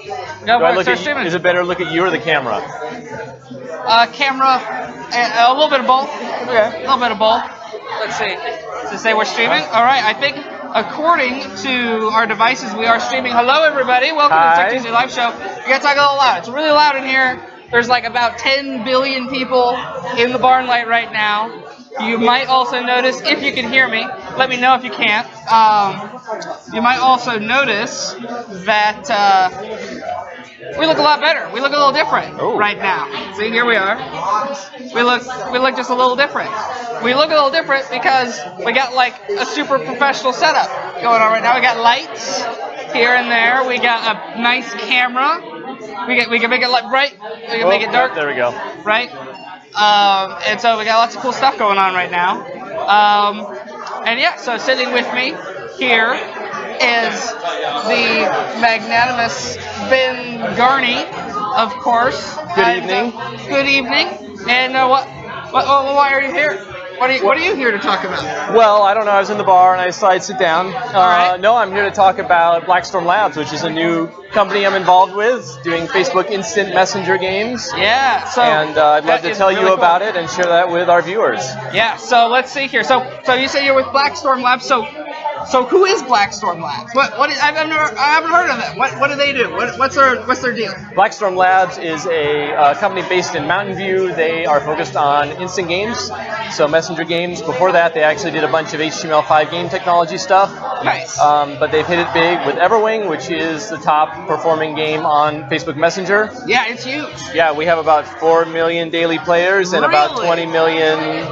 Is it better to look at you or the camera? Camera, a little bit of both. Okay. A little bit of both. Let's see. Does it say we're streaming? All right. I think according to our devices, we are streaming. Hello, everybody. Welcome to the TechTuesday live show. You gotta talk a little loud. It's really loud in here. There's like about 10 billion people in the barn light right now. You might also notice, if you can hear me, let me know if you can't. You might also notice that we look a lot better. We look a little different right now. See, here we are. We look just a little different. We look a little different because we got like a super professional setup going on right now. We got lights here and there. We got a nice camera. We can make it light bright. We can make it dark. There we go. Right? And so we got lots of cool stuff going on right now. And yeah, so sitting with me here is the magnanimous Ben Garney, of course. Good evening. Good evening. And why are you here? What are you here to talk about? Well, I don't know. I was in the bar and I decided to sit down. Right. No, I'm here to talk about Blackstorm Labs, which is a new company I'm involved with, doing Facebook Instant Messenger games. Yeah. So and I'd love to tell you really about it and share that with our viewers. Yeah. So let's see here. So you say you're with Blackstorm Labs. So who is Blackstorm Labs? What is, I haven't heard of them. What do they do? What's their deal? Blackstorm Labs is a company based in Mountain View. They are focused on instant games, so messenger games. Before that, they actually did a bunch of HTML5 game technology stuff. Nice. But they've hit it big with Everwing, which is the top performing game on Facebook Messenger. Yeah, it's huge. Yeah, we have about 4 million daily players and about 20 million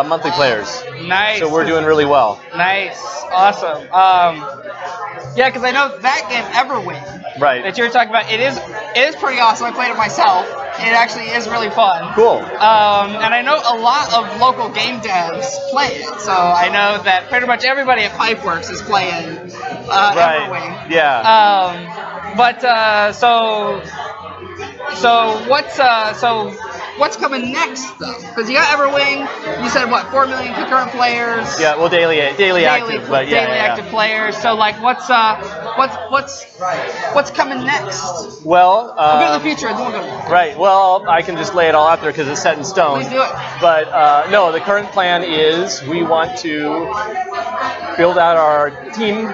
monthly players. Nice. So we're doing really well. Nice. Awesome. Yeah, because I know that game Everwing, right, that you're talking about. It is pretty awesome. I played it myself. It actually is really fun. Cool. And I know a lot of local game devs play it, so I know that pretty much everybody at Pipeworks is playing Everwing. Yeah. What's coming next though? Because you got Everwing. You said what? 4 million concurrent players. Yeah. Well, daily active, but yeah. Daily active players. So like, what's coming next? Well, we'll go to the future. Right. Well, I can just lay it all out there because it's set in stone. Please do it. But no, the current plan is we want to build out our team,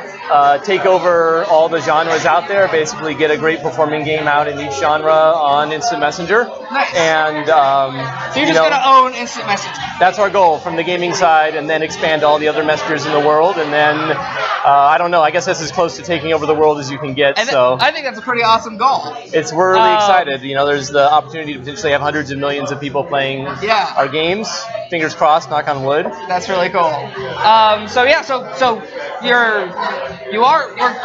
take over all the genres out there, basically get a great performing game out in each genre on Instant Messenger. Nice. And so you're just going to own Instant Messenger. That's our goal from the gaming side, and then expand all the other messengers in the world, and then I don't know. I guess that's as close to taking over the world as you can get. So I think that's a pretty awesome goal. We're really excited. There's the opportunity to potentially have hundreds of millions of people playing our games. Fingers crossed. Knock on wood. That's really cool. So we're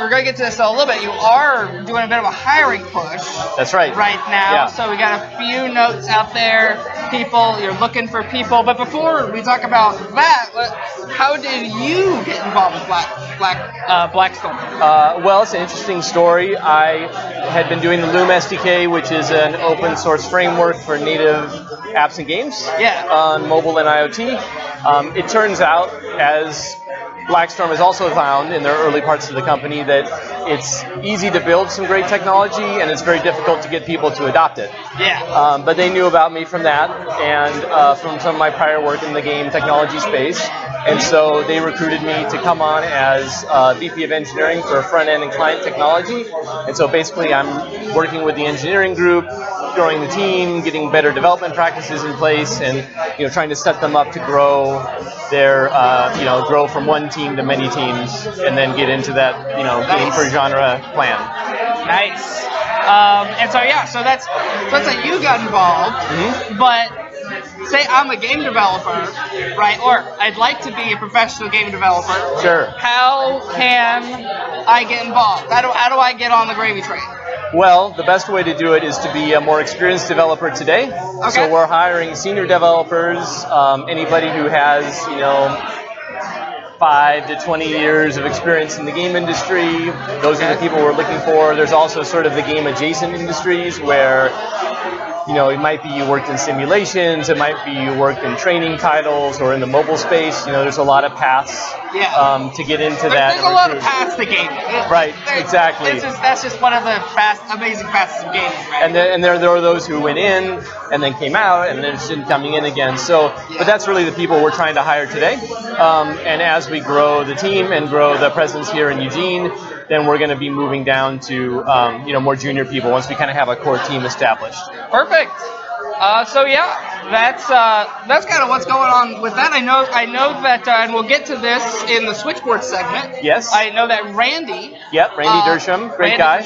going to get to this in a little bit. You are doing a bit of a hiring push. That's right. Right now. Yeah. So we got a few notes out there. People, you're looking for people. But before we talk about that, how did you get involved with Blackstorm? Well, it's an interesting story. I had been doing the Loom SDK, which is an open source framework for native apps and games on mobile and IoT. It turns out, as Blackstorm has also found in their early parts of the company, that it's easy to build some great technology and it's very difficult to get people to adopt it. Yeah. But they knew about me from that and from some of my prior work in the game technology space. And so they recruited me to come on as VP of Engineering for front-end and client technology. And so basically I'm working with the engineering group, growing the team, getting better development practices in place, and trying to set them up to grow their grow from one team to many teams, and then get into that game per genre plan. Nice. So that's how you got involved. Mm-hmm. But say I'm a game developer, right? Or I'd like to be a professional game developer. Sure. How can I get involved? How do I get on the gravy train? Well, the best way to do it is to be a more experienced developer today. Okay. So we're hiring senior developers, anybody who has, 5 to 20 years of experience in the game industry. Those are the people we're looking for. There's also sort of the game adjacent industries where it might be you worked in simulations, it might be you worked in training titles or in the mobile space. There's a lot of paths to get into that. There's a lot of paths to gaming. Right, exactly. That's just one of the amazing facets of gaming. Right? And there are those who went in and then came out and then interested in coming in again. So, but that's really the people we're trying to hire today. And as we grow the team and grow the presence here in Eugene, then we're going to be moving down to more junior people once we kind of have a core team established. Perfect. So yeah, that's kind of what's going on with that. I know that, and we'll get to this in the Switchboard segment. Yes. I know that Randy. Yep, Randy Dersham, great guy.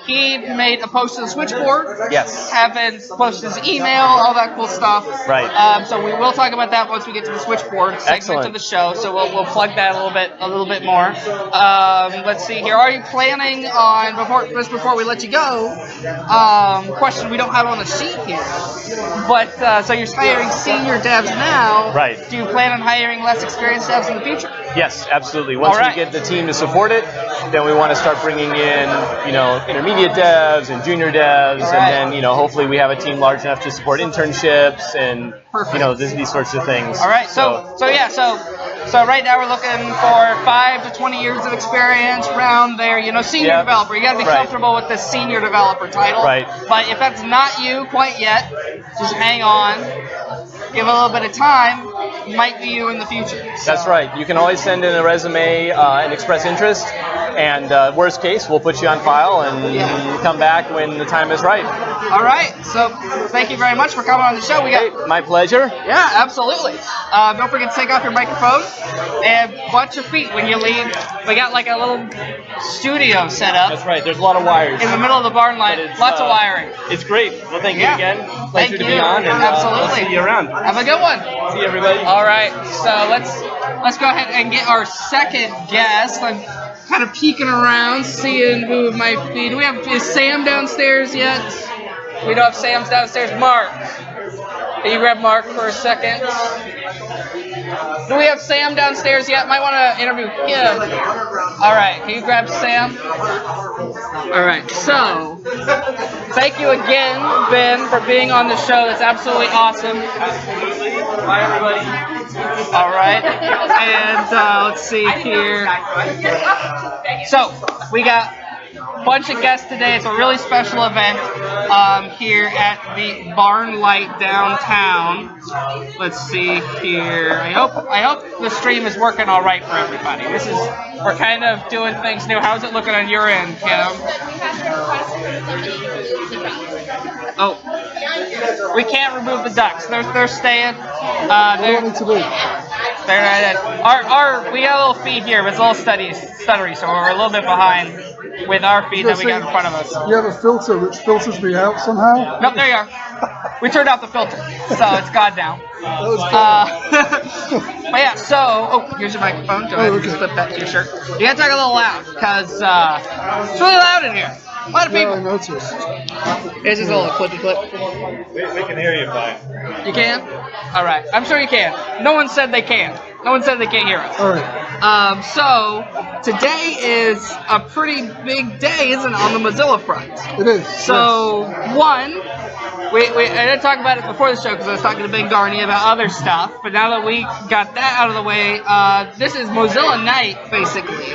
He made a post to the Switchboard. Yes. Having posted his email, all that cool stuff. Right. So we will talk about that once we get to the Switchboard segment of the show. So we'll plug that a little bit more. Let's see here. Are you planning on before we let you go? Question we don't have on the sheet here. But so you're hiring senior devs now. Right. Do you plan on hiring less experienced devs in the future? Yes, absolutely. Once we get the team to support it, then we want to start bringing in, intermediate devs and junior devs, and then, hopefully we have a team large enough to support internships and, these sorts of things. All right. So right now we're looking for 5 to 20 years of experience around there. Senior developer. You got to be comfortable with the senior developer title. Right. But if that's not you quite yet, just hang on. Give it a little bit of time. Might be you in the future. So. That's right. You can always send in a resume and express interest. And worst case, we'll put you on file and come back when the time is right. All right. So thank you very much for coming on the show. My pleasure. Yeah, absolutely. Don't forget to take off your microphone and watch your feet when you leave. We got like a little studio set up. That's right. There's a lot of wires. In the middle of the barn light. Lots of wiring. It's great. Well, thank you again. Pleasure to be on. And, absolutely. I'll see you around. Have a good one. See you, everybody. All right. So let's go ahead and get our second guest. I'm kind of peeking around, seeing who it might be. Is Sam downstairs yet? We don't have Sam's downstairs. Mark. Can you grab Mark for a second? Do we have Sam downstairs yet? Might want to interview him. All right. Can you grab Sam? All right. So, thank you again, Ben, for being on the show. That's absolutely awesome. Absolutely. Bye, everybody. All right. And let's see here. So, we got a bunch of guests today. It's a really special event here at the Barn Light downtown. Let's see here. I hope the stream is working all right for everybody. We're kind of doing things new. How's it looking on your end, Kim? Oh, we can't remove the ducks. They're staying. They're we got a little feed here, but it's a little stuttery, so we're a little bit behind with our feed that we got in front of us. You have a filter which filters me out somehow? Nope, there you are. We turned off the filter, so it's gone now. But yeah, so, here's your microphone. Go ahead and just flip that to your shirt. You gotta talk a little loud, because it's really loud in here. A lot of people. I noticed. Here's just a little clippy clip. We can hear you fine. You can? All right. I'm sure you can. No one said they can. No one said they can't hear us. All right. So today is a pretty big day, isn't it, on the Mozilla front? It is. So one, I didn't talk about it before the show because I was talking to Ben Garney about other stuff. But now that we got that out of the way, this is Mozilla Night basically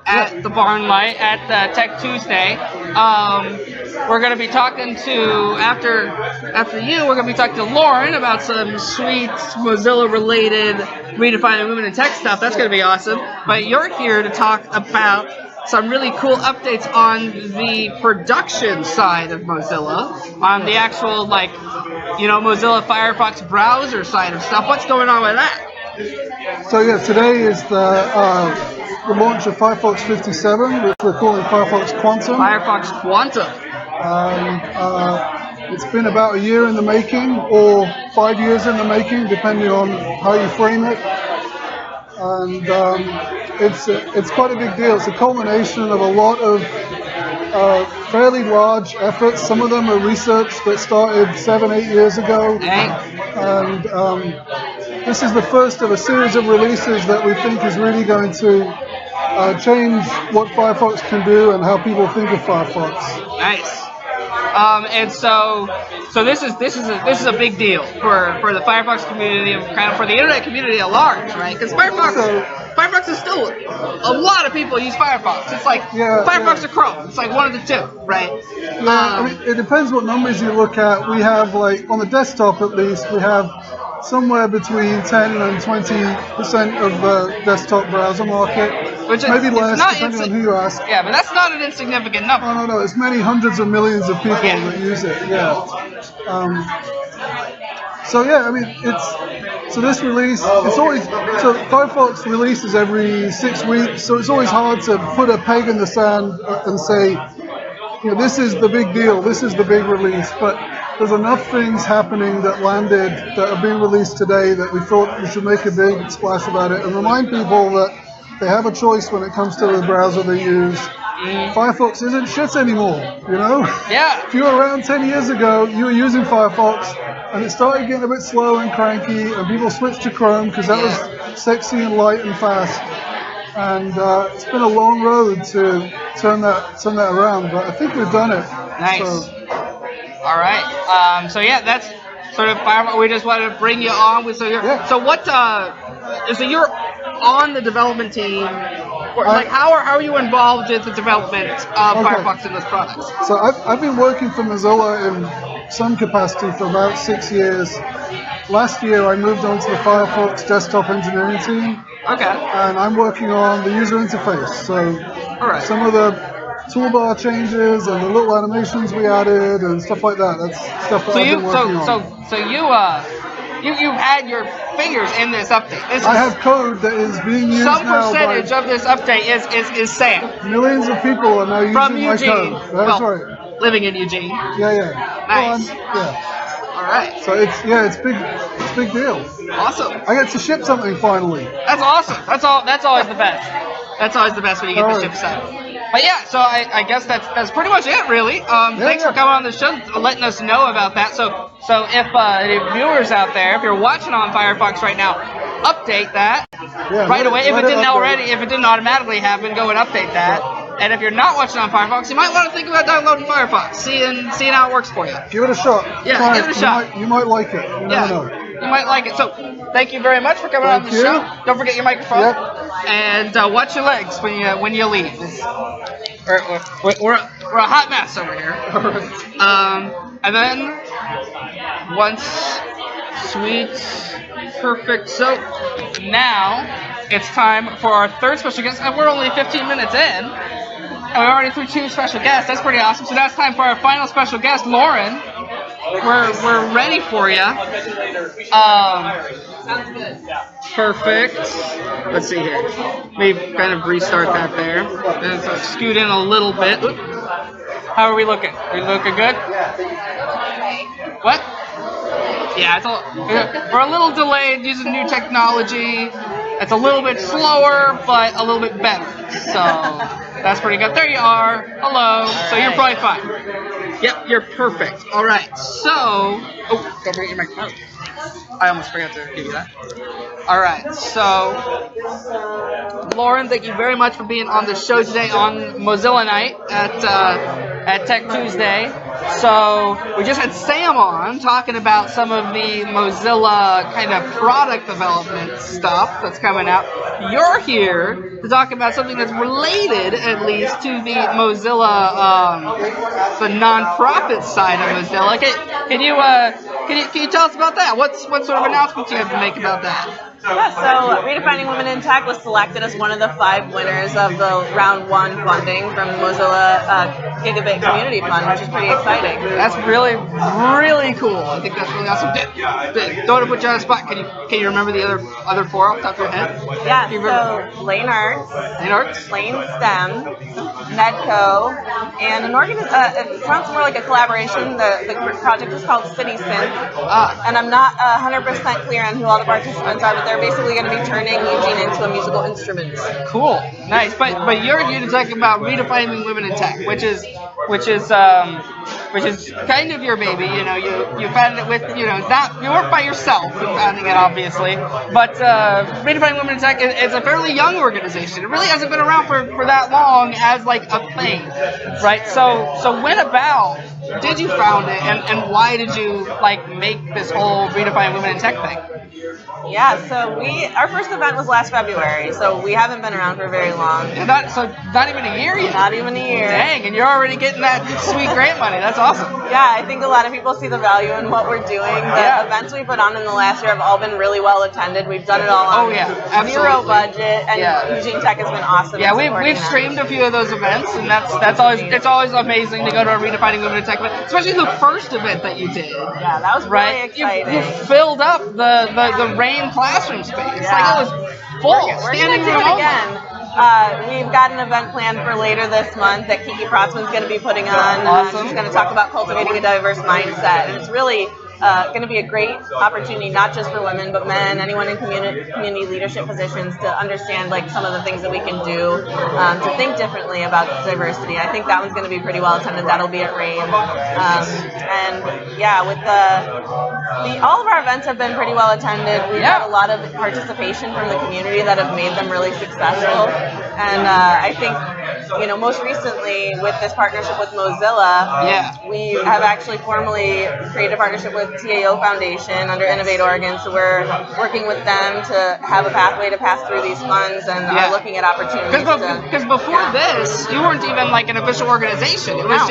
at the Barn Light at TechTuesday. We're going to be talking to after you. We're going to be talking to Lauren about some sweet Mozilla-related redefining women in tech stuff. That's going to be awesome. But you're here to talk about some really cool updates on the production side of Mozilla, on the actual Mozilla Firefox browser side of stuff. What's going on with that? So yeah, today is the launch of Firefox 57, which we're calling Firefox Quantum. Firefox Quantum. It's been about a year in the making, or 5 years in the making, depending on how you frame it. And it's quite a big deal. It's a culmination of a lot of fairly large efforts. Some of them are research that started 7-8 years ago. And this is the first of a series of releases that we think is really going to change what Firefox can do and how people think of Firefox. Nice. And so this is a big deal for the Firefox community and kind of for the internet community at large, right? Because Firefox is still a lot of people use Firefox. It's like Firefox or Chrome. It's like one of the two, right? Yeah, I mean, it depends what numbers you look at. We have, like, on the desktop at least, we have somewhere between 10 and 20% of the desktop browser market. Which is, maybe less, depending on who you ask. Yeah, but that's not an insignificant number. Oh, no, it's many hundreds of millions of people that use it, So yeah, I mean, this release, Firefox releases every 6 weeks, so it's always hard to put a peg in the sand and say, you know, this is the big deal, this is the big release, but there's enough things happening that landed, that are being released today, that we thought we should make a big splash about it and remind people that they have a choice when it comes to the browser they use. Firefox isn't shit anymore, you know? Yeah. If you were around 10 years ago, you were using Firefox, and it started getting a bit slow and cranky, and people switched to Chrome because that was sexy and light and fast. And it's been a long road to turn that around, but I think we've done it. Nice. So. All right. So yeah, that's sort of Firefox. We just wanted to bring you on with so you're on the development team. How are you involved in the development of Firefox and those products? So I've been working for Mozilla in some capacity for about 6 years. Last year I moved on to the Firefox desktop engineering team. Okay. And I'm working on the user interface. So some of the toolbar changes and the little animations we added and stuff like that. That's stuff that I've been working on. So you had your fingers in this update. I have code that is being used some now. Some percentage of this update is Sam. Millions of people are now using from my Eugene. code. That's right. Living in Eugene. Yeah. Nice. All right. So it's big deal. Awesome. I get to ship something finally. That's awesome. That's always the best. That's always the best when you get to ship something. But yeah, so I guess that's pretty much it, really. Thanks for coming on the show, letting us know about that. So if any viewers out there, if you're watching on Firefox right now, update that right away. If it didn't automatically happen, go and update that. And if you're not watching on Firefox, you might want to think about downloading Firefox, seeing how it works for you. Give it a shot. Yeah, give it a shot. You might like it. You never know. You might like it. So thank you very much for coming on the show. Don't forget your microphone. Yep. And watch your legs when you leave. We're a hot mess over here. And then once sweet, perfect. So now it's time for our third special guest, and we're only 15 minutes in, and we already threw 2 special guests. That's pretty awesome. So now it's time for our final special guest, Lauren. We're ready for you. Perfect. Let's see here. Maybe kind of restart that there. And so scoot in a little bit. How are we looking? We looking good? What? Yeah, we're a little delayed using new technology. It's a little bit slower, but a little bit better. So that's pretty good. There you are. Hello. So you're probably fine. Yep, you're perfect. All right. So, don't forget your microphone. I almost forgot to give you that. All right. So, Lauren, thank you very much for being on the show today on Mozilla Night at TechTuesday. So we just had Sam on talking about some of the Mozilla kind of product development stuff that's coming out. You're here to talk about something that's related, at least, to the Mozilla, the nonprofit side of Mozilla. Can you tell us about that? What sort of announcements do you have to make about that? Yeah, so Redefining Women in Tech was selected as one of the 5 winners of the round 1 funding from Mozilla Gigabit Community Fund, which is pretty exciting. That's really, really cool. I think that's really awesome. Don't want to put you on the spot. Can you remember the other 4 off the top of your head? Yeah, so Lane Arts, Lane STEM, Medco, and an organization. It sounds more like a collaboration. The project is called City Synth, and I'm not 100% clear on who all the participants are, but they're basically going to be turning Eugene into a musical instrument. Cool, nice. But you're here to talk about redefining women in tech, which is which is kind of your baby. You know, you founded it with, you weren't by yourself in founding it, obviously, but Redefining Women in Tech is a fairly young organization. It really hasn't been around for that long as like a thing, right? So when about did you found it, and why did you like make this whole Redefining Women in Tech thing? Yeah, so our first event was last February, so we haven't been around for very long. Yeah, not even a year yet. Not even a year. Dang, and you're already getting that sweet grant money. That's awesome. Yeah, I think a lot of people see the value in what we're doing. The events we put on in the last year have all been really well attended. We've done it all on zero budget, and Eugene Tech has been awesome. Yeah, we've streamed a few of those events, and it's always amazing to go to a Redefining Women in Tech event, especially the first event that you did. Yeah, that was really exciting. You filled up the rain classroom space. Like it was full. We're going to do it again. We've got an event planned for later this month that Kiki Protzman's going to be putting on. Awesome. She's going to talk about cultivating a diverse mindset, and it's really going to be a great opportunity, not just for women, but men, anyone in community leadership positions, to understand like some of the things that we can do to think differently about diversity. I think that one's going to be pretty well attended. That'll be at RAIN. And yeah, with all of our events have been pretty well attended. We've had a lot of participation from the community that have made them really successful. And I think, most recently with this partnership with Mozilla, we have actually formally created a partnership with TAO Foundation under Innovate Oregon. So we're working with them to have a pathway to pass through these funds, and are looking at opportunities. Because before this, you weren't even like an official organization. It was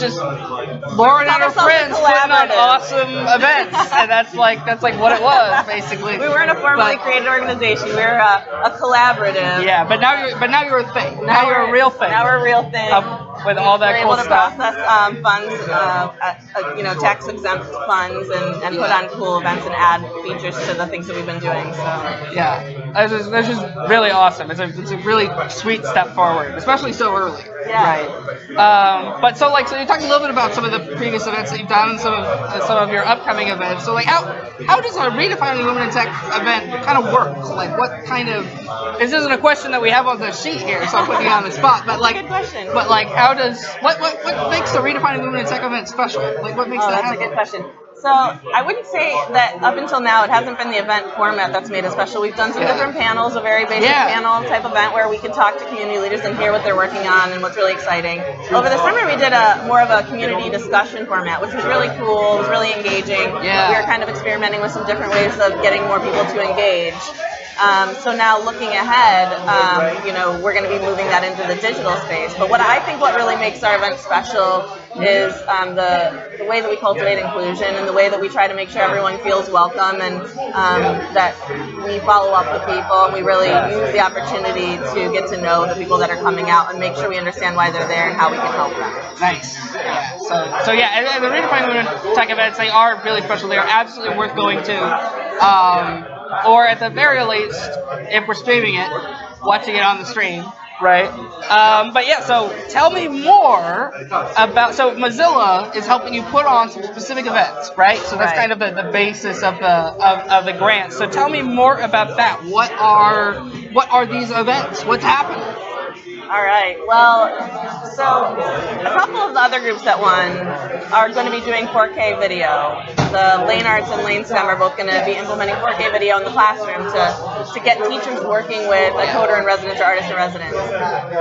just Lauren and her friends putting on awesome events, and that's like what it was basically. We weren't a formally created organization. We were a collaborative. Yeah, but now you're a thing. Now you're a real thing. Now we're a real thing. With all that cool stuff. We're able to process funds, tax exempt funds, and put on cool events and add features to the things that we've been doing. So that's just really awesome. It's a really sweet step forward, especially so early. Yeah. Right. But so you talked a little bit about some of the previous events that you've done and some of your upcoming events. So like how does a Redefining Women in Tech event kind of work? Like what kind of, this isn't a question that we have on the sheet here, so I'm putting you on the spot. But like, good question. But like what makes the Redefining Women in Tech event special? Like what makes that happen? That's a good question. So I wouldn't say that up until now it hasn't been the event format that's made it special. We've done some different panels, a very basic panel type event where we could talk to community leaders and hear what they're working on and what's really exciting. Over the summer we did more of a community discussion format, which was really cool. It was really engaging. Yeah. We were kind of experimenting with some different ways of getting more people to engage. So now looking ahead, we're going to be moving that into the digital space. But what really makes our event special is the way that we cultivate inclusion and the way that we try to make sure everyone feels welcome, and that we follow up with people, and we really use the opportunity to get to know the people that are coming out and make sure we understand why they're there and how we can help them. Nice. Yeah. So and the Redefining Women Tech events, they are really special. They are absolutely worth going to. Or at the very least, if we're streaming it, watching it on the stream, right? So tell me more about, so Mozilla is helping you put on some specific events, right? So that's kind of the basis of the grant. So tell me more about that. What are these events? What's happening? All right. Well, so a couple of the other groups that won are going to be doing 4K video. The Lane Arts and Lane STEM are both going to be implementing 4K video in the classroom to get teachers working with a coder in residence or artist in residence.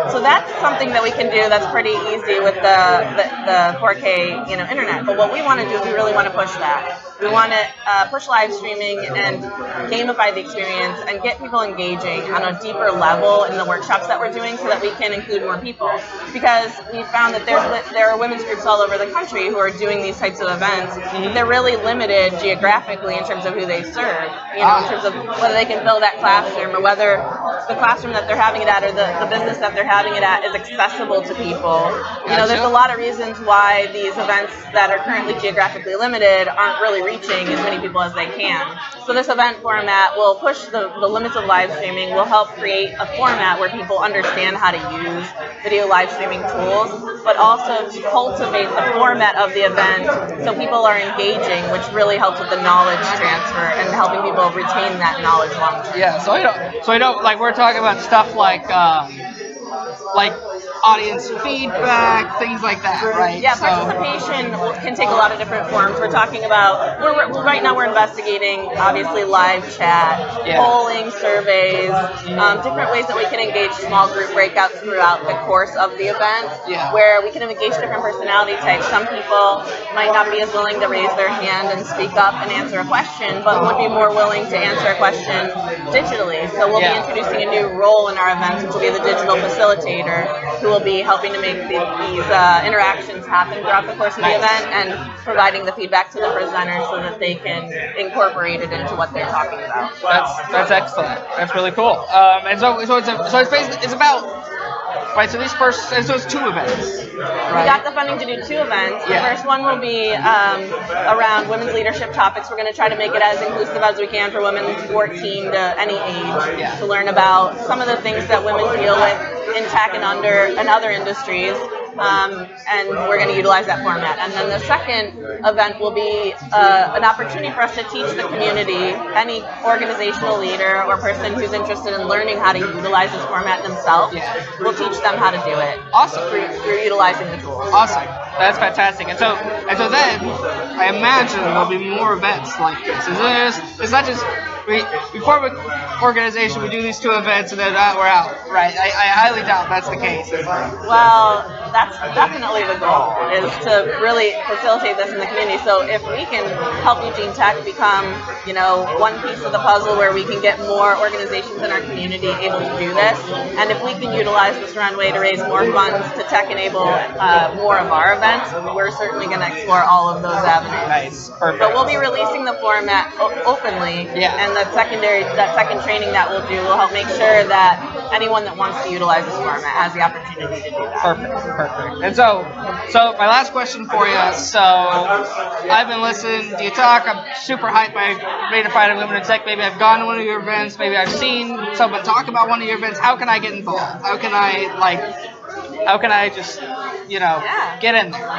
So that's something that we can do that's pretty easy with the 4K internet. But what we want to do is we really want to push that. We want to push live streaming and gamify the experience and get people engaging on a deeper level in the workshops that we're doing so that we can include more people. Because we found that there are women's groups all over the country who are doing these types of events. They're really limited geographically in terms of who they serve, in terms of whether they can fill that classroom or whether the classroom that they're having it at or the business that they're having it at is accessible to people. There's a lot of reasons why these events that are currently geographically limited aren't really reaching as many people as they can. So this event format will push the limits of live streaming, will help create a format where people understand how to use video live streaming tools, but also to cultivate the format of the event so people are engaging, which really helps with the knowledge transfer and helping people retain that knowledge long term. Yeah, so I don't like we're talking about stuff like like audience feedback, things like that, right? Yeah, participation can take a lot of different forms. We're talking about, right now we're investigating, obviously, live chat, polling, surveys, different ways that we can engage small group breakouts throughout the course of the event, where we can engage different personality types. Some people might not be as willing to raise their hand and speak up and answer a question, but would be more willing to answer a question digitally. So we'll be introducing a new role in our events, which will be the digital facilitator, who will be helping to make these interactions happen throughout the course of the event and providing the feedback to the presenters so that they can incorporate it into what they're talking about. That's excellent. That's really cool. And so it's about. Right, so it's 2 events. Right? We got the funding to do 2 events. The first one will be around women's leadership topics. We're going to try to make it as inclusive as we can for women 14 to any age to learn about some of the things that women deal with in tech and other industries. And we're going to utilize that format. And then the second event will be an opportunity for us to teach the community, any organizational leader or person who's interested in learning how to utilize this format themselves. We'll teach them how to do it. Awesome. Through utilizing the tools. Awesome. That's fantastic. And so then I imagine there'll be more events like this. It's not just we form an organization, we do these 2 events, and then we're out. Right? I highly doubt that's the case. Well, that's definitely the goal, is to really facilitate this in the community. So if we can help Eugene Tech become, one piece of the puzzle where we can get more organizations in our community able to do this, and if we can utilize this runway to raise more funds to tech enable more of our events, we're certainly going to explore all of those avenues. Nice. Perfect. But we'll be releasing the format openly, and that second training that we'll do will help make sure that anyone that wants to utilize this format has the opportunity to do that. Perfect. And so my last question for you. So I've been listening to you talk. I'm super hyped by Redefining Women in Tech. Maybe I've gone to one of your events. Maybe I've seen someone talk about one of your events. How can I get involved? How can I just get in there?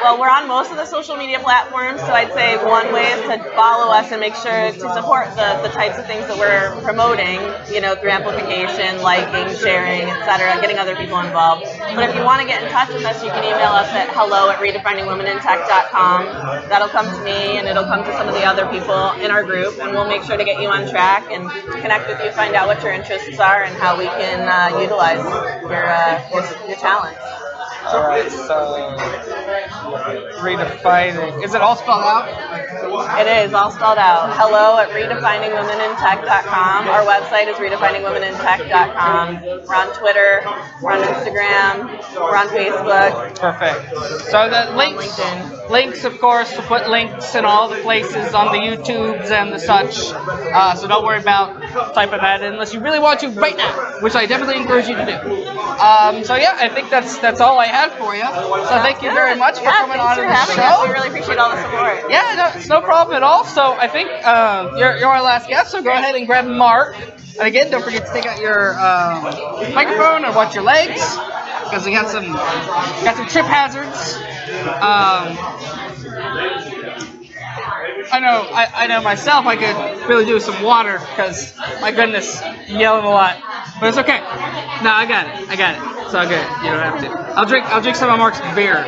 Well, we're on most of the social media platforms, so I'd say one way is to follow us and make sure to support the types of things that we're promoting, through amplification, liking, sharing, etc., getting other people involved. But if you want to get in touch with us, you can email us at hello@redefiningwomenintech.com. That'll come to me, and it'll come to some of the other people in our group, and we'll make sure to get you on track and connect with you, find out what your interests are, and how we can utilize your talents. All right, so redefining. Is it all spelled out? It is all spelled out. hello@redefiningwomenintech.com. Our website is redefiningwomenintech.com. We're on Twitter. We're on Instagram. We're on Facebook. Perfect. So the links, of course, to put links in all the places on the YouTubes and the such. So don't worry about typing that in unless you really want to right now, which I definitely encourage you to do. So yeah, I think that's all I had for you. So thank you very much for coming on to the show. Us. We really appreciate all the support. Yeah, no, it's no problem at all. So I think you're our last guest, so go ahead and grab Mark. And again, don't forget to take out your microphone or watch your legs, because we got some trip hazards. I know myself, I could really do some water, because, my goodness, I'm yelling a lot. But it's okay. No, I got it. It's all good. You don't have to. I'll drink some of Mark's beer.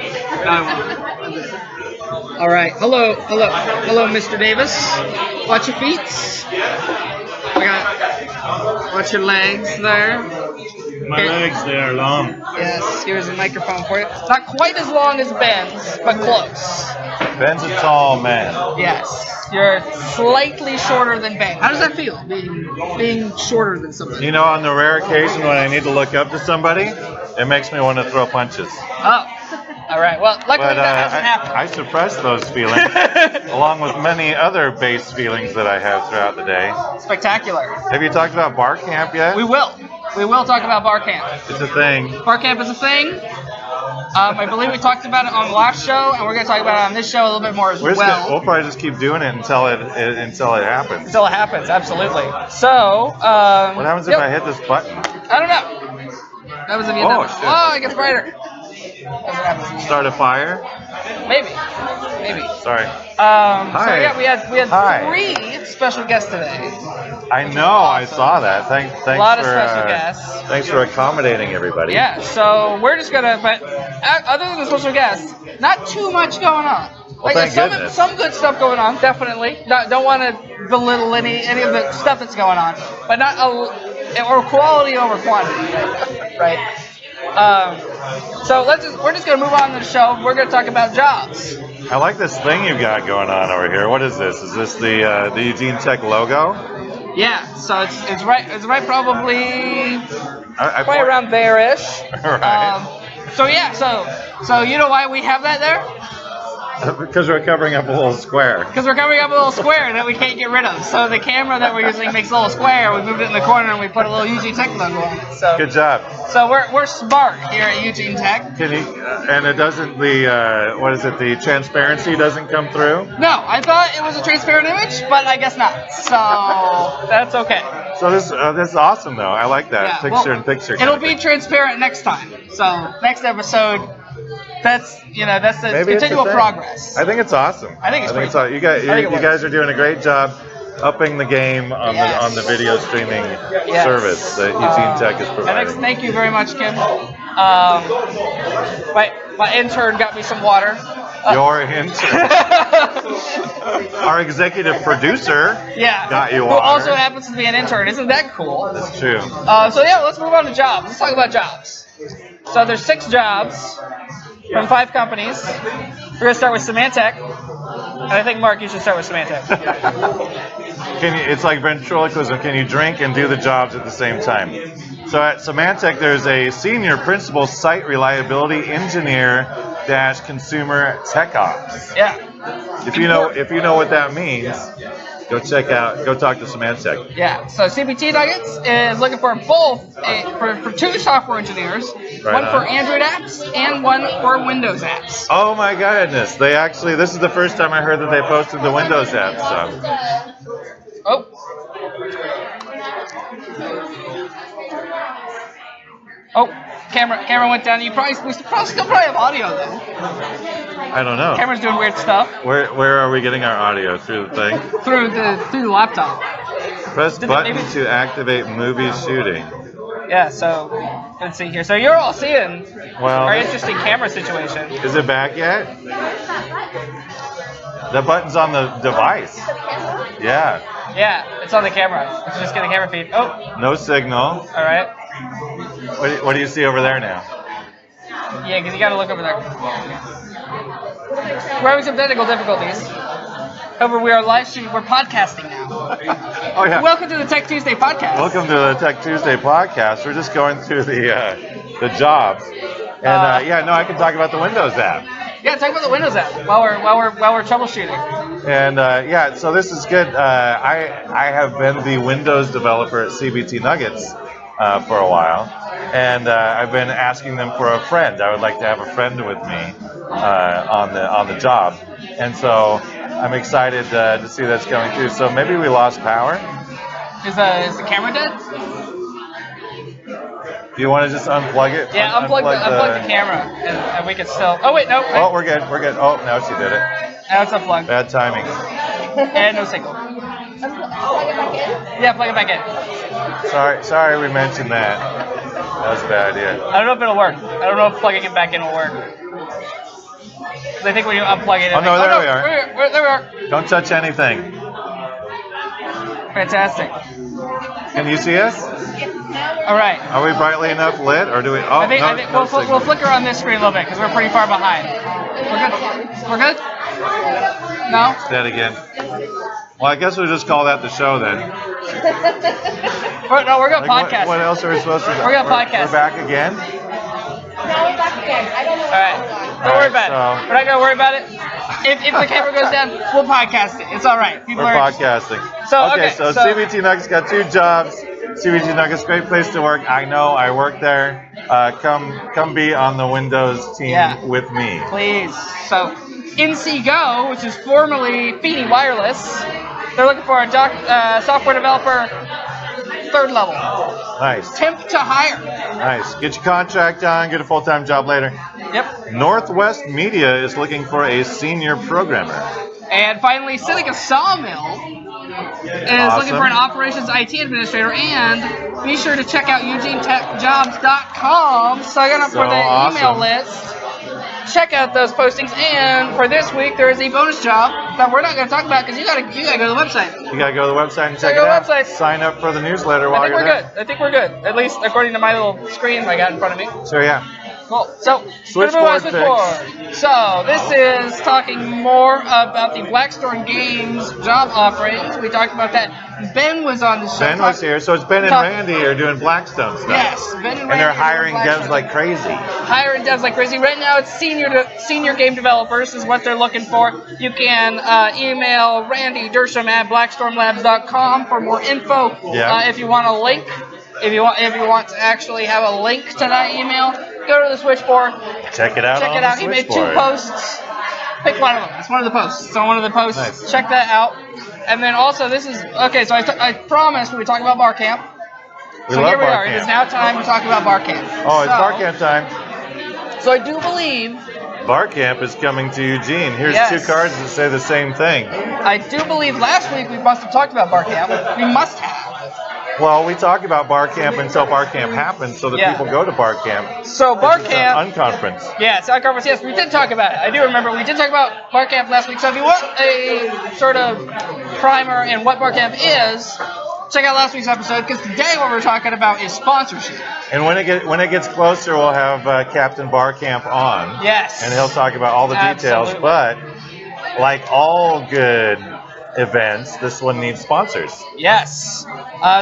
All right. Hello, Mr. Davis. Watch your feet. Watch your legs there. My legs, they are long. Yes, here's a microphone for you. Not quite as long as Ben's, but close. Ben's a tall man. Yes, you're slightly shorter than Ben. How does that feel, being shorter than somebody? On the rare occasion when I need to look up to somebody, it makes me want to throw punches. Oh, all right. Well, luckily that hasn't happened. I suppress those feelings, along with many other base feelings that I have throughout the day. Spectacular. Have you talked about bar camp yet? We will talk about bar camp. It's a thing. Bar camp is a thing. I believe we talked about it on the last show, and we're going to talk about it on this show a little bit more as well. We'll probably just keep doing it until it happens. Until it happens, absolutely. So, what happens if I hit this button? I don't know. That was if you shit. Oh, it gets brighter. Start a fire? Maybe. Sorry. So yeah, we had Hi. 3 special guests today. I know. I saw that. Thanks A lot for of special guests. thanks for accommodating everybody. Yeah. So we're just gonna. But other than the special guests, not too much going on. Like thank there's goodness. some good stuff going on, definitely. Don't want to belittle any of the stuff that's going on, but not or quality over quantity, right? So we're just gonna move on to the show. We're gonna talk about jobs. I like this thing you've got going on over here. What is this? Is this the Eugene Tech logo? Yeah. So it's right probably I around there-ish. Right. So yeah. So you know why we have that there? Because we're covering up a little square. Because we're covering up a little square that we can't get rid of. So the camera that we're using makes a little square. We moved it in the corner and we put a little Eugene Tech logo on it. So Good job. So we're smart here at Eugene Tech. Can you? And it doesn't. The transparency doesn't come through. No, I thought it was a transparent image, but I guess not. So that's okay. So this is awesome though. I like that Yeah, picture-in-picture. It'll be transparent next time. So next episode. That's the Maybe it's continual a thing. progress. I think it's awesome. I think it's pretty awesome. You guys are doing a great job upping the game on Yes. the video streaming Yes. service that Eugene Tech is providing. Thank you very much, Kim. My intern got me some water. Your intern. Our executive producer got you who water. also happens to be an intern. Isn't that cool? That's true. So yeah, let's move on to jobs. Let's talk about jobs. So there's 6 jobs from 5 companies. We're gonna start with Symantec, and I think Mark, you should start with Symantec. It's like ventriloquism. Can you drink and do the jobs at the same time? So at Symantec, there's a senior principal site reliability engineer -- consumer tech ops. Yeah. If you know what that means, go talk to Symantec. Yeah. So CBT Nuggets is looking for both for 2 software engineers, one for Android apps and one for Windows apps. Oh my goodness! This is the first time I heard that they posted the Windows app stuff. Oh. Oh, camera went down. We still have audio though. I don't know. Camera's doing weird stuff. Where are we getting our audio? Through the thing? Through the laptop. Press button to activate movie shooting. Yeah, so let's see here. So you're all seeing our interesting camera situation. Is it back yet? The button's on the device. Yeah. Yeah, it's on the camera. Let's just get a camera feed. Oh. No signal. All right. What do you see over there now? Yeah, because you got to look over there. We're having some technical difficulties. However, we are live streaming. We're podcasting now. Oh yeah. Welcome to the TechTuesday podcast. Welcome to the TechTuesday podcast. We're just going through the jobs, and I can talk about the Windows app. Yeah, talk about the Windows app while we're troubleshooting. And so this is good. I have been the Windows developer at CBT Nuggets for a while, and I've been asking them for a friend. I would like to have a friend with me on the job, and so I'm excited to see that's going through. So maybe we lost power. Is the camera dead? Do you want to just unplug it? Yeah, unplug the camera, and we can still. Oh wait, no. Wait. Oh, we're good. Oh, now she did it. Now it's unplugged. Bad timing. And no signal. Plug it back in? Yeah, plug it back in. Sorry, we mentioned that. That was a bad idea. I don't know if it'll work. I don't know if plugging it back in will work. I think when you unplug it. Oh no, there we are. There we are. Don't touch anything. Fantastic. Can you see us? All right. Are we brightly enough lit, or do we? Oh, I think we'll flicker on this screen a little bit because we're pretty far behind. We're good? No? It's dead again. Well, I guess we'll just call that the show then. No, we're gonna podcast. What else are we supposed to do? We're gonna podcast. We're back again? No, we're back again. I don't know All right. Don't worry about it. We're not gonna worry about it. If the camera goes down, we'll podcast it. It's all right. We're podcasting. So CBT Nuggets got 2 jobs. CBT Nuggets, great place to work. I know. I work there. Come be on the Windows team with me. Please. So, NCGo, which is formerly Feeney Wireless, they're looking for a software developer, 3rd level. Nice. Temp to hire. Nice. Get your contract done. Get a full-time job later. Yep. Northwest Media is looking for a senior programmer. And finally, Seneca Sawmill is looking for an operations IT administrator. And be sure to check out EugeneTechJobs.com. Sign up for the email list. Check out those postings. And for this week, there is a bonus job that we're not going to talk about because you gotta go to the website. You got to go to the website and check it out. Sign up for the newsletter while you're there. I think we're good. At least according to my little screen I got in front of me. So, yeah. Cool. So, Switchboard Picks. So, this is talking more about the Blackstone Games job offerings. We talked about that. Ben was on the show. Ben was here. So, it's Ben and Randy are doing Blackstone stuff. Yes, Ben and Randy. And they're hiring devs like crazy. Hiring devs like crazy. Right now, it's senior game developers is what they're looking for. You can email Randy Dersham at blackstormlabs.com for more info. Yeah. If you want a link. If you want to actually have a link to that email, go to the Switchboard. Check it out. He made 2 posts. Pick one of them. It's one of the posts. So one of the posts. Nice. Check that out. And then also this is okay. So I promised we would talk about Bar Camp. We so love here we Bar are. Camp. It is now time to talk about Bar Camp. Oh, it's Bar Camp time. So I do believe Bar Camp is coming to Eugene. Here's 2 cards that say the same thing. I do believe last week we must have talked about Bar Camp. We must have. Well, we talk about Bar Camp until Bar Camp happens, so that people go to Bar Camp. So Bar Camp, unconference. Yeah, it's unconference. Yes, we did talk about it. I do remember we did talk about Bar Camp last week. So if you want a sort of primer in what Bar Camp is, check out last week's episode because today what we're talking about is sponsorship. And when it gets closer, we'll have Captain Bar Camp on. Yes. And he'll talk about all the details. But like all good events, this one needs sponsors. Yes.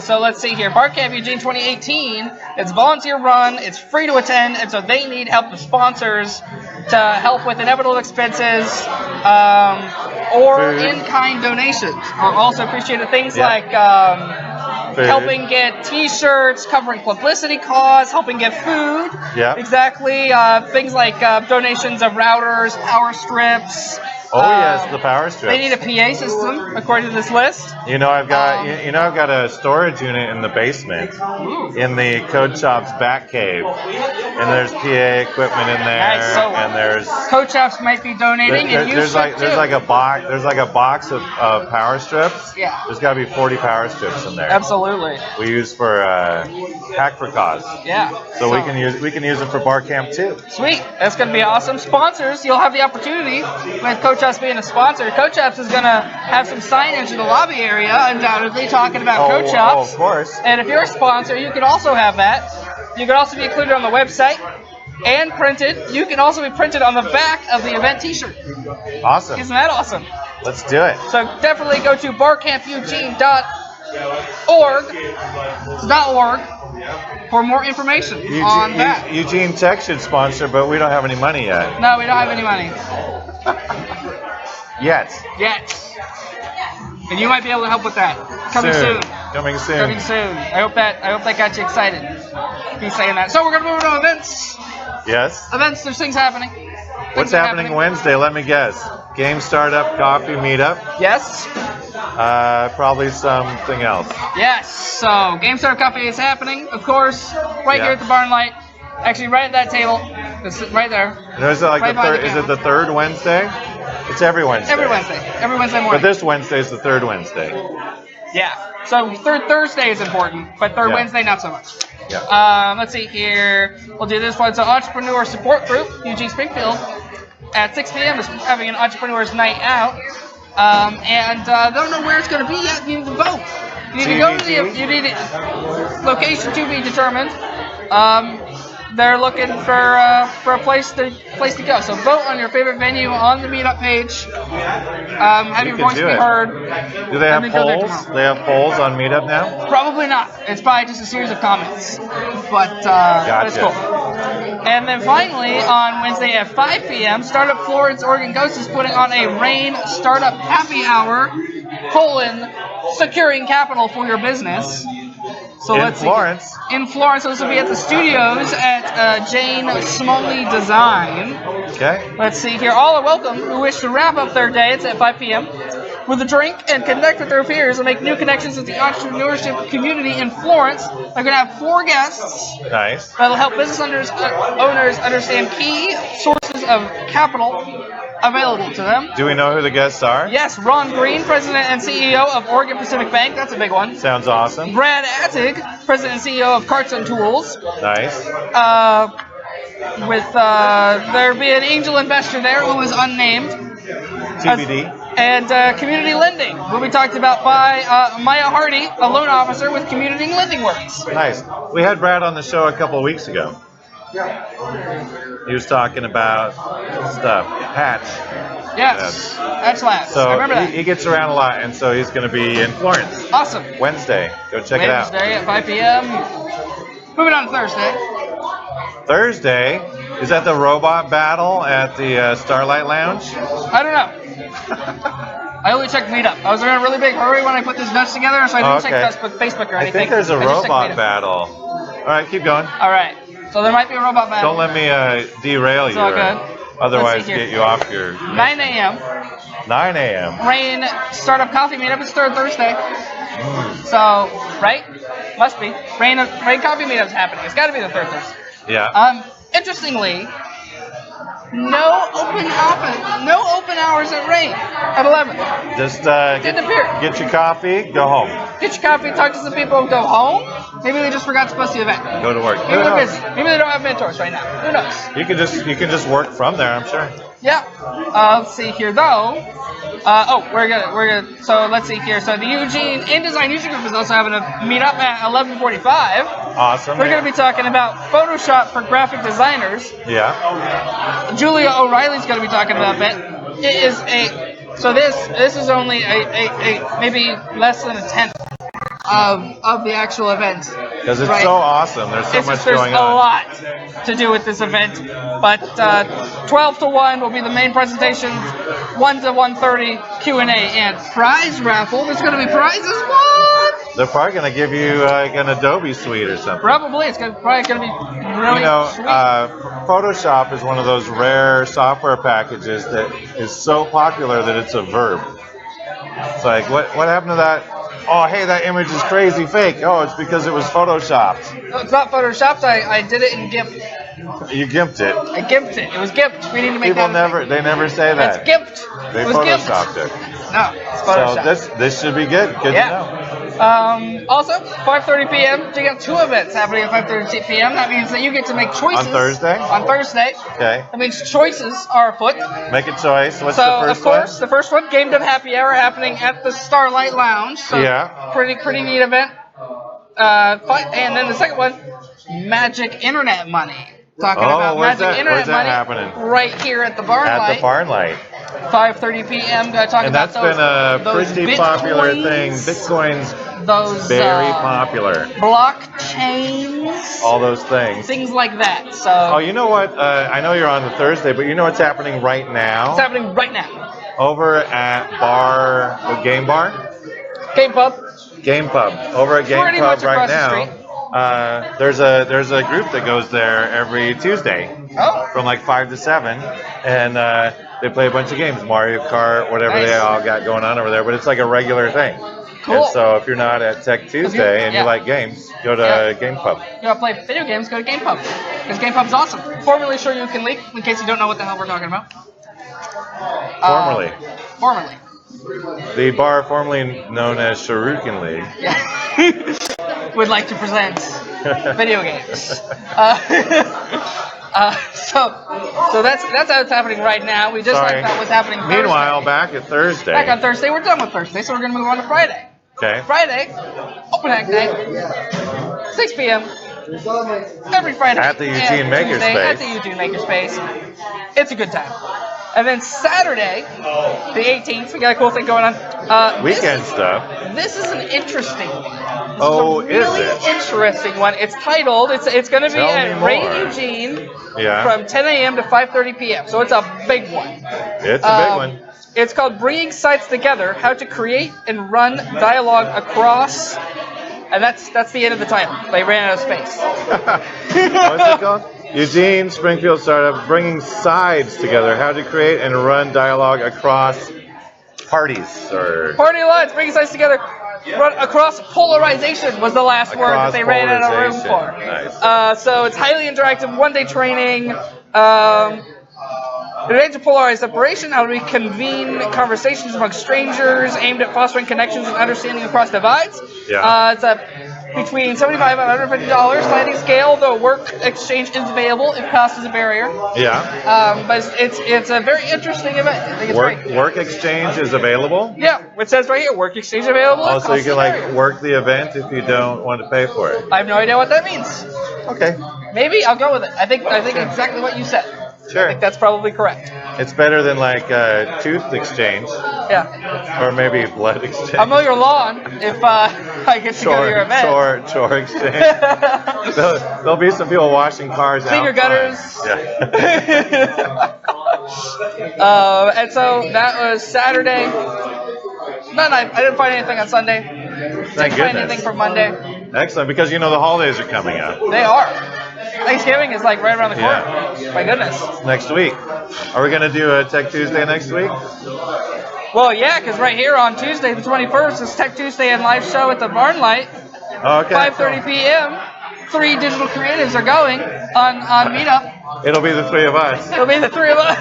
So let's see here. Bar Camp Eugene 2018. It's volunteer run. It's free to attend, and so they need help with sponsors to help with inevitable expenses or in-kind donations are also appreciated. Things like helping get T-shirts, covering publicity costs, helping get food. Yeah. Exactly. Things like donations of routers, power strips. Oh yes, the power strips. They need a PA system, according to this list. You know, I've got I've got a storage unit in the basement, in the Code Shop's back cave, and there's PA equipment in there, nice. So and there's Code Shops might be donating, and you there's like a box of power strips. Yeah. There's got to be 40 power strips in there. Absolutely. We use for Hack for Cause. Yeah. So we can use it for Bar Camp too. Sweet. That's going to be awesome. Sponsors, you'll have the opportunity with Code Shops being a sponsor. Code Shops is going to have some signage in the lobby area, undoubtedly, talking about Code Shops. Oh, of course. And if you're a sponsor, you can also have that. You can also be included on the website and printed. You can also be printed on the back of the event T-shirt. Awesome. Isn't that awesome? Let's do it. So definitely go to barcampeugene.org for more information on that. Eugene Tech should sponsor, but we don't have any money yet. No, we don't have any money. Yet. And you might be able to help with that. Coming soon. Coming soon. I hope that got you excited. Be saying that. So we're gonna move on to events. Yes. Events. There's things happening. What's happening Wednesday? Let me guess. Game startup, coffee meetup. Yes. Probably something else. Yes. So Game Startup Coffee is happening, of course, right here at the Barn Light. Actually, right at that table. It's right there. And is it like is it the third Wednesday? It's every Wednesday. Every Wednesday morning. But this Wednesday is the third Wednesday. Yeah. So third Thursday is important, but third Wednesday not so much. Yeah. Let's see here. We'll do this one. So Entrepreneur Support Group, Eugene Springfield, at 6 p.m. is having an Entrepreneurs Night Out. And don't know where it's going to be yet. You need to vote. You need to go to location to be determined. They're looking for a place to go. So vote on your favorite venue on the meetup page. Have your voice be heard. Do they have polls? They have polls on Meetup now? Probably not. It's probably just a series of comments. But it's cool. And then finally, on Wednesday at 5 p.m., Startup Florence Oregon Ghost is putting on a RAIN Startup Happy Hour, securing capital for your business. So in Florence. In Florence, this will be at the studios at Jane Smalley Design. Okay. Let's see here. All are welcome who wish to wrap up their day. It's at 5 p.m. with a drink and connect with their peers and make new connections with the entrepreneurship community in Florence. They're going to have 4 guests. Nice. That'll help business owners understand key sources of capital available to them. Do we know who the guests are? Yes, Ron Green, President and CEO of Oregon Pacific Bank. That's a big one. Sounds awesome. Brad Attig, President and CEO of Carts and Tools. Nice. There'll be an angel investor there who is unnamed. TBD. And community lending will be talked about by Maya Hardy, a loan officer with Community Lending Works. Nice. We had Brad on the show a couple of weeks ago. He was talking about stuff. Hatch. Yes. Hatch Labs. So I remember that. he gets around a lot, and so he's going to be in Florence. Awesome. Wednesday. Go check it out. Wednesday at 5 p.m. Moving on to Thursday. Thursday, is that the robot battle at the Starlight Lounge? I don't know. I only checked Meetup. I was in a really big hurry when I put this notes together, so I didn't check Facebook or anything. I think there's a I just checked robot Meetup. battle. All right, keep going. All right. So there might be a robot battle. Don't let me derail It's you. all good. Otherwise, get you off your... 9 a.m. 9 a.m. Rain Startup Coffee Meetup is third Thursday. So, right? Must be. Rain Coffee Meetup's happening. It's got to be the third Thursday. Yeah. Interestingly, no open hours at Rain at 11. Just Didn't appear. get your coffee, go home. Get your coffee, talk to some people, and go home. Maybe they just forgot to post the event. Go to work. Maybe they're busy. Maybe they don't have mentors right now. Who knows? You can just work from there, I'm sure. Yeah. Let's see here though. We're gonna. So let's see here. So the Eugene InDesign User Group is also having a meetup at 11:45. Awesome. We're gonna be talking about Photoshop for graphic designers. Yeah. Julia O'Reilly's gonna be talking about that. It is this is only a maybe less than a tenth of the actual event. Because it's so awesome. There's so much going There's a on. lot to do with this event. But 12 to 1 will be the main presentation. 1 to 1:30 Q&A and prize raffle. There's going to be prizes. What? They're probably going to give you an Adobe suite or something. Probably. It's probably going to be really sweet. Photoshop is one of those rare software packages that is so popular that it's a verb. It's like, what happened to that? Oh, hey, that image is crazy fake. Oh, it's because it was photoshopped. No, it's not photoshopped. I did it in GIMP. You gimped it. I gimped it. It was GIMPed. We need to make People that. they never say that. It's GIMPed. They it was photoshopped GIMPed. it. No, it's photoshopped. So this should be good. Good to know. Also, 5:30 p.m. You got 2 events happening at 5:30 p.m. That means that you get to make choices. On Thursday? On Thursday. Okay. That means choices are afoot. Make a choice. What's So, the first of course, one? the first one, Game Dev Happy Hour, happening at the Starlight Lounge. So Yeah. Pretty neat event. And then the second one, Magic Internet Money. Talking about where's Magic that? Internet Where's that Money happening? right here at the Barn At Light. the Barn Light. 5:30 p.m. Talking And about that's been a pretty popular thing. Bitcoin's those very popular. blockchains, All those things. things like that. So Oh, you know what? I know you're on the Thursday, but you know what's happening right now? it's happening right now. Over at Game Bar? Game Pub. Game Pub. Over at Game Pretty Pub much right across the now. There's a group that goes there every Tuesday Oh. from like 5 to 7, and they play a bunch of games, Mario Kart, whatever Nice. they all got going on over there. But it's like a regular thing. Cool. And so if you're not at TechTuesday and you yeah. like games, go to Game Pub. You want to play video games? Go to Game Pub. Because Game Pub's awesome. Formerly Sure You Can Leak, in case you don't know what the hell we're talking about. Formerly. The bar formerly known as Shuriken League. Yeah. Would like to present video games. So that's how it's happening right now. We just Sorry. like that was happening Thursday. Meanwhile, back at Thursday. Back on Thursday, we're done with Thursday, so we're going to move on to Friday. Okay. Friday, open hack day, 6 p.m. every Friday. At the and Eugene Tuesday Makerspace. At the Eugene Makerspace. It's a good time. And then Saturday, the 18th, we got a cool thing going on. Weekend stuff. This is an interesting one. Oh, This is a really is it? interesting one. It's titled, it's going to be Tell me at Rain more. Eugene Yeah. from 10 a.m. to 5:30 p.m. So it's a big one. It's a big one. It's called Bringing Sites Together, How to Create and Run Dialogue Across. And that's the end of the title. They ran out of space. What's it called? Eugene Springfield Startup Bringing Sides Together, How to Create and Run Dialogue Across parties or Party lines, bringing sites together. Run across polarization was the last word that they ran out of room for. Nice. So it's highly interactive, one-day training. In age of polarized separation, how we convene conversations among strangers aimed at fostering connections and understanding across divides. Yeah. It's between $75 and $150 sliding scale, though work exchange is available if cost is a barrier. Yeah. But it's a very interesting event. I think it's great. Work exchange is available? Yeah, it says right here, work exchange available. Also, you can work the event if you don't want to pay for it. I have no idea what that means. Okay. Maybe I'll go with it. I think exactly what you said. Sure. I think that's probably correct. It's better than like tooth exchange. Yeah. Or maybe blood exchange. I'll mow your lawn if I get to go to your event. Chore exchange. There'll be some people washing cars. Clean your gutters. Yeah. And so that was Saturday. I didn't find anything on Sunday. Didn't find anything for Monday. Excellent, because the holidays are coming up. They are. Thanksgiving is like right around the corner. Yeah. My goodness. It's next week. Are we going to do a Tech Tuesday next week? Well, yeah, because right here on Tuesday, the 21st, is Tech Tuesday and live show at the Barn Light. Okay. 5:30 p.m. 3 digital creatives are going on Meetup. It'll be the three of us. It'll be the three of us.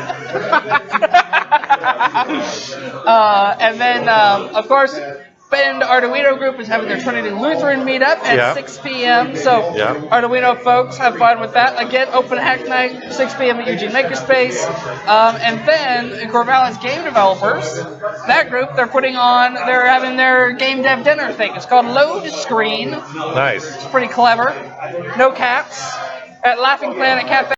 And then, of course, Bend Arduino Group is having their Trinity Lutheran meetup at 6 p.m. So Arduino folks, have fun with that. Again, Open Hack Night, 6 p.m. at Eugene Makerspace. And then Corvallis Game Developers, that group, they're having their game dev dinner thing. It's called Load Screen. Nice. It's pretty clever. No caps. At Laughing Planet Cafe.